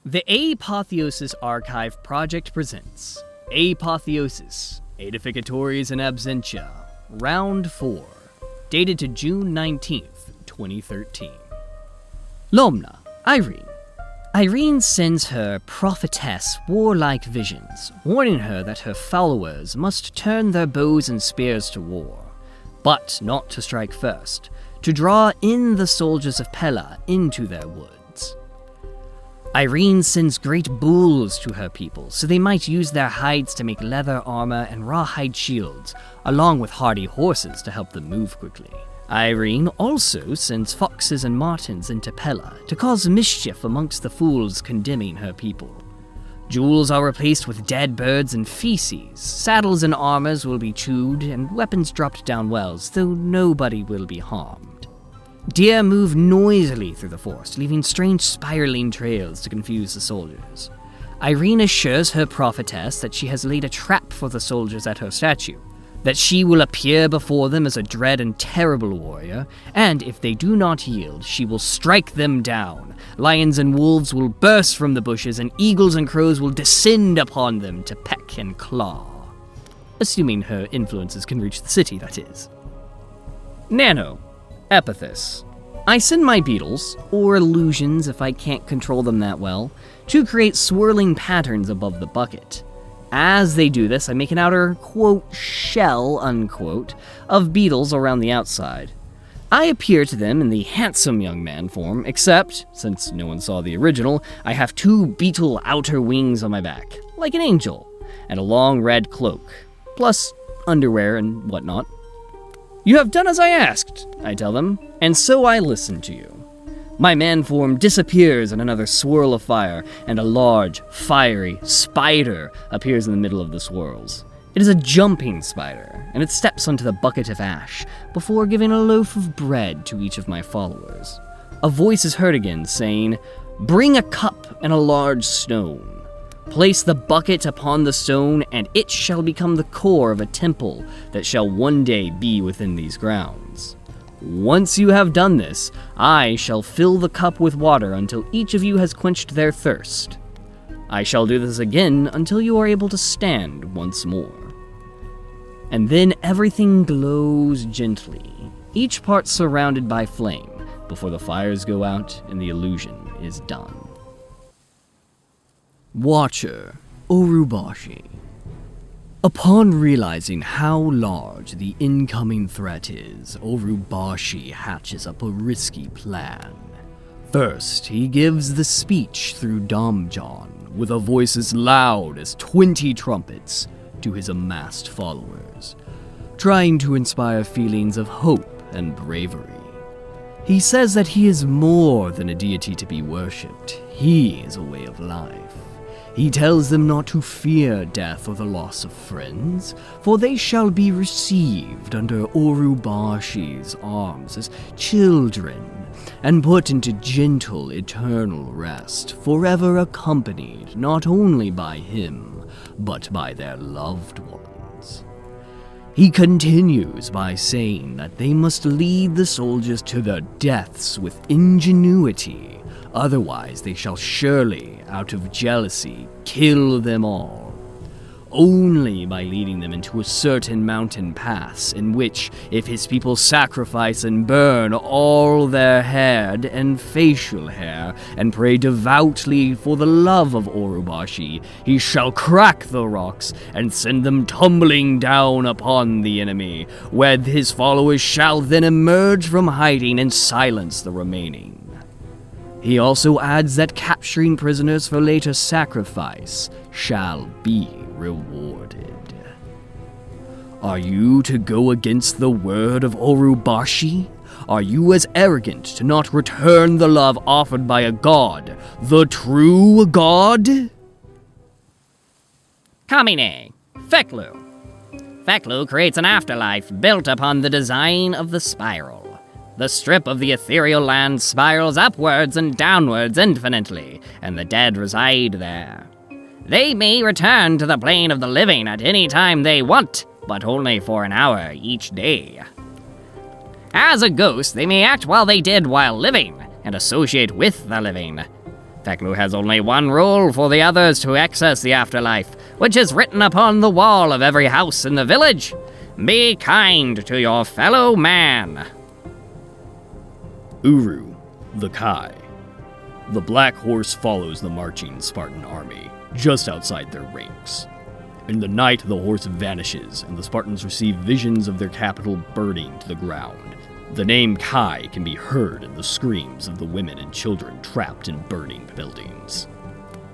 The Apotheosis Archive Project presents Apotheosis, Aedificatoris and Absentia, Round 4, dated to June 19th, 2013. Lomna, Eirene. Eirene sends her prophetess warlike visions, warning her that her followers must turn their bows and spears to war, but not to strike first, to draw in the soldiers of Pella into their woods. Eirene sends great bulls to her people, so they might use their hides to make leather armor and rawhide shields, along with hardy horses to help them move quickly. Eirene also sends foxes and martens into Pella to cause mischief amongst the fools condemning her people. Jewels are replaced with dead birds and feces, saddles and armors will be chewed, and weapons dropped down wells, though nobody will be harmed. Deer move noisily through the forest, leaving strange spiraling trails to confuse the soldiers. Eirene assures her prophetess that she has laid a trap for the soldiers at her statue, that she will appear before them as a dread and terrible warrior, and if they do not yield, she will strike them down. Lions and wolves will burst from the bushes, and eagles and crows will descend upon them to peck and claw. Assuming her influences can reach the city, that is. Nano. Epithus. I send my beetles, or illusions if I can't control them that well, to create swirling patterns above the bucket. As they do this, I make an outer, quote, shell, unquote, of beetles around the outside. I appear to them in the handsome young man form, except, since no one saw the original, I have two beetle outer wings on my back, like an angel, and a long red cloak, plus underwear and whatnot. You have done as I asked, I tell them, and so I listen to you. My man form disappears in another swirl of fire, and a large, fiery spider appears in the middle of the swirls. It is a jumping spider, and it steps onto the bucket of ash before giving a loaf of bread to each of my followers. A voice is heard again saying, "Bring a cup and a large stone. Place the bucket upon the stone, and it shall become the core of a temple that shall one day be within these grounds. Once you have done this, I shall fill the cup with water until each of you has quenched their thirst. I shall do this again until you are able to stand once more. And then everything glows gently, each part surrounded by flame, before the fires go out and the illusion is done." Watcher, Orubashi. Upon realizing how large the incoming threat is, Orubashi hatches up a risky plan. First, he gives the speech through Damjan, with a voice as loud as 20 trumpets, to his amassed followers, trying to inspire feelings of hope and bravery. He says that he is more than a deity to be worshipped. He is a way of life. He tells them not to fear death or the loss of friends, for they shall be received under Orubashi's arms as children, and put into gentle eternal rest, forever accompanied not only by him, but by their loved ones. He continues by saying that they must lead the soldiers to their deaths with ingenuity, otherwise they shall surely, out of jealousy, kill them all. Only by leading them into a certain mountain pass, in which, if his people sacrifice and burn all their head and facial hair, and pray devoutly for the love of Orubashi, he shall crack the rocks and send them tumbling down upon the enemy, where his followers shall then emerge from hiding and silence the remaining. He also adds that capturing prisoners for later sacrifice shall be rewarded. Are you to go against the word of Orubashi? Are you as arrogant to not return the love offered by a god, the true god? Kamine, Feklu. Feklu creates an afterlife built upon the design of the spiral. The strip of the ethereal land spirals upwards and downwards infinitely, and the dead reside there. They may return to the plane of the living at any time they want, but only for an hour each day. As a ghost, they may act while they did while living, and associate with the living. Feklu has only one rule for the others to access the afterlife, which is written upon the wall of every house in the village. Be kind to your fellow man. Uru, the Kai. The black horse follows the marching Spartan army, just outside their ranks. In the night, the horse vanishes, and the Spartans receive visions of their capital burning to the ground. The name Kai can be heard in the screams of the women and children trapped in burning buildings.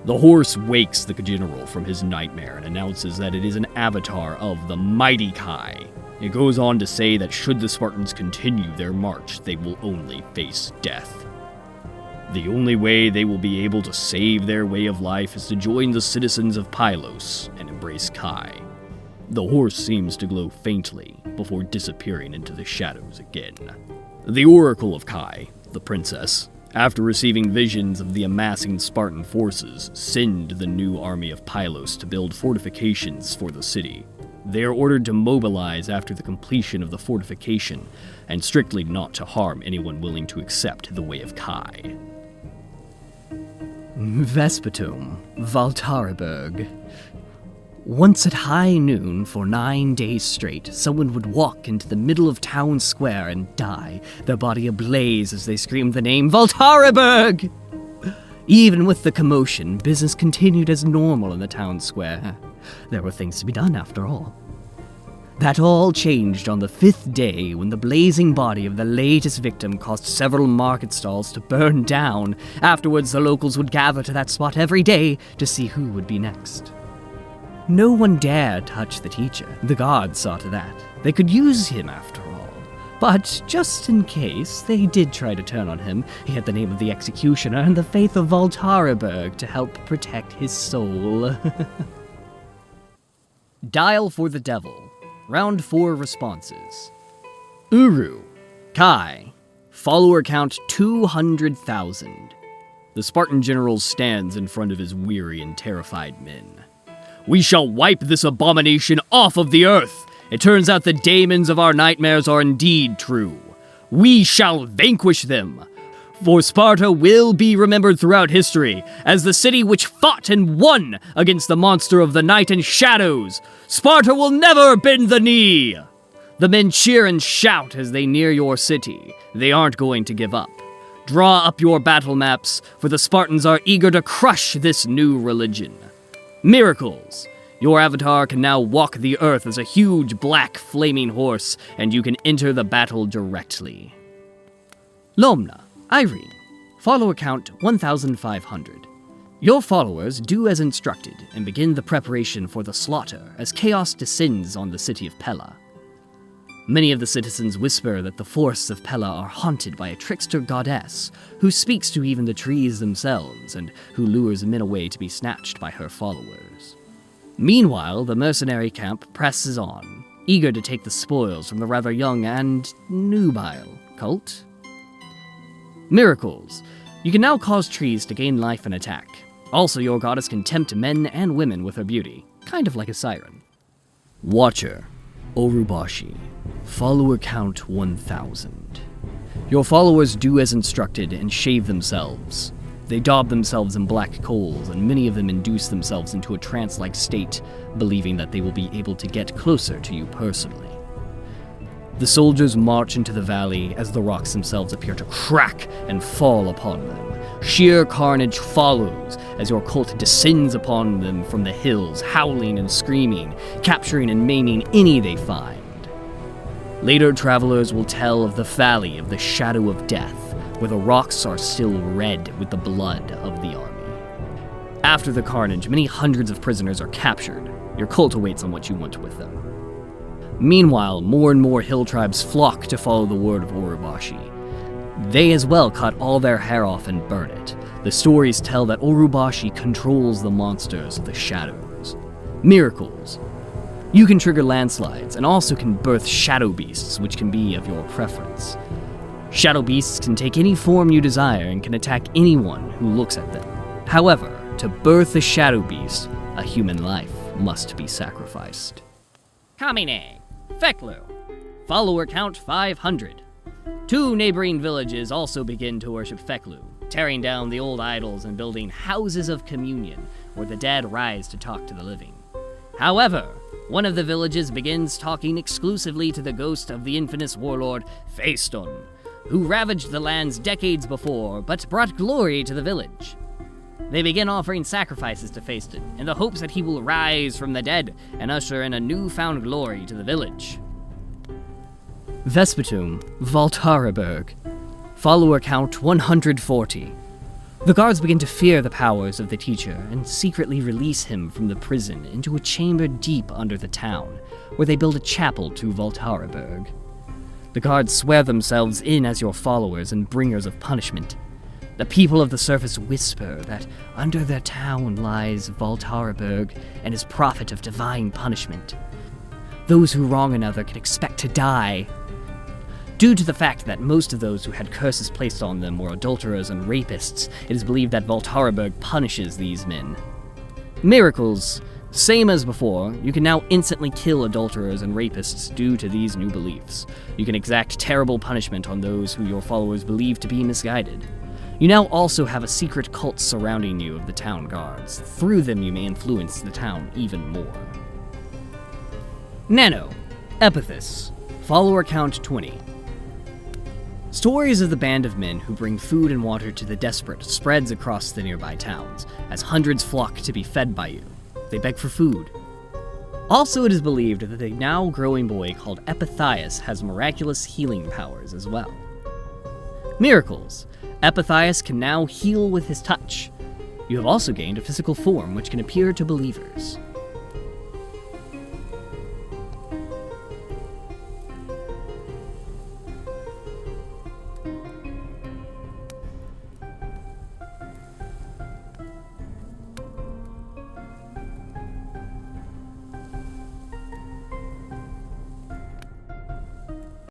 The horse wakes the general from his nightmare and announces that it is an avatar of the mighty Kai. It goes on to say that should the Spartans continue their march, they will only face death. The only way they will be able to save their way of life is to join the citizens of Pylos and embrace Kai. The horse seems to glow faintly before disappearing into the shadows again. The Oracle of Kai, the princess, after receiving visions of the amassing Spartan forces, send the new army of Pylos to build fortifications for the city. They are ordered to mobilize after the completion of the fortification, and strictly not to harm anyone willing to accept the way of Kai. Vespertum, Valtariberg. Once at high noon for 9 days straight, someone would walk into the middle of town square and die, their body ablaze as they screamed the name Valtariberg! Even with the commotion, business continued as normal in the town square. There were things to be done, after all. That all changed on the 5th day when the blazing body of the latest victim caused several market stalls to burn down. Afterwards, the locals would gather to that spot every day to see who would be next. No one dared touch the teacher. The gods saw to that. They could use him after all. But just in case, they did try to turn on him. He had the name of the executioner and the faith of Valtariberg to help protect his soul. Dial for the devil. Round 4 responses. Uru. Kai. Follower count 200,000. The Spartan general stands in front of his weary and terrified men. We shall wipe this abomination off of the earth! It turns out the daemons of our nightmares are indeed true. We shall vanquish them! For Sparta will be remembered throughout history as the city which fought and won against the monster of the night and shadows. Sparta will never bend the knee! The men cheer and shout as they near your city. They aren't going to give up. Draw up your battle maps, for the Spartans are eager to crush this new religion. Miracles! Your avatar can now walk the earth as a huge black flaming horse, and you can enter the battle directly. Lomna. Eirene. Follower count 1,500. Your followers do as instructed and begin the preparation for the slaughter as chaos descends on the city of Pella. Many of the citizens whisper that the forests of Pella are haunted by a trickster goddess who speaks to even the trees themselves and who lures men away to be snatched by her followers. Meanwhile, the mercenary camp presses on, eager to take the spoils from the rather young and nubile cult. Miracles. You can now cause trees to gain life and attack. Also, your goddess can tempt men and women with her beauty, kind of like a siren. Watcher. Orubashi. Follower count 1,000. Your followers do as instructed and shave themselves. They daub themselves in black coals, and many of them induce themselves into a trance-like state, believing that they will be able to get closer to you personally. The soldiers march into the valley as the rocks themselves appear to crack and fall upon them. Sheer carnage follows as your cult descends upon them from the hills, howling and screaming, capturing and maiming any they find. Later travelers will tell of the Valley of the Shadow of Death, where the rocks are still red with the blood of the army. After the carnage, many hundreds of prisoners are captured. Your cult awaits on what you want with them. Meanwhile, more and more hill tribes flock to follow the word of Orubashi. They as well cut all their hair off and burn it. The stories tell that Orubashi controls the monsters of the shadows. Miracles. You can trigger landslides and also can birth shadow beasts, which can be of your preference. Shadow beasts can take any form you desire and can attack anyone who looks at them. However, to birth a shadow beast, a human life must be sacrificed. Kamine. Feklu. Follower count 500. 2 neighboring villages also begin to worship Feklu. tearing down the old idols and building houses of communion where the dead rise to talk to the living. However, one of the villages begins talking exclusively to the ghost of the infamous warlord Phaeston, who ravaged the lands decades before but brought glory to the village. They begin offering sacrifices to Phaeston in the hopes that he will rise from the dead and usher in a newfound glory to the village. Vespetum, Valtariberg. Follower count 140. The guards begin to fear the powers of the teacher and secretly release him from the prison into a chamber deep under the town, where they build a chapel to Valtariberg. The guards swear themselves in as your followers and bringers of punishment. The people of the surface whisper that under their town lies Valtariberg and his prophet of divine punishment. Those who wrong another can expect to die. Due to the fact that most of those who had curses placed on them were adulterers and rapists, it is believed that Valtariberg punishes these men. Miracles. Same as before, you can now instantly kill adulterers and rapists due to these new beliefs. You can exact terrible punishment on those who your followers believe to be misguided. You now also have a secret cult surrounding you of the town guards. Through them you may influence the town even more. Nano. Epithus. Follower count 20. Stories of the band of men who bring food and water to the desperate spreads across the nearby towns, as hundreds flock to be fed by you. They beg for food. Also, it is believed that the now growing boy called Apotheosis has miraculous healing powers as well. Miracles. Apotheosis can now heal with his touch. You have also gained a physical form which can appear to believers.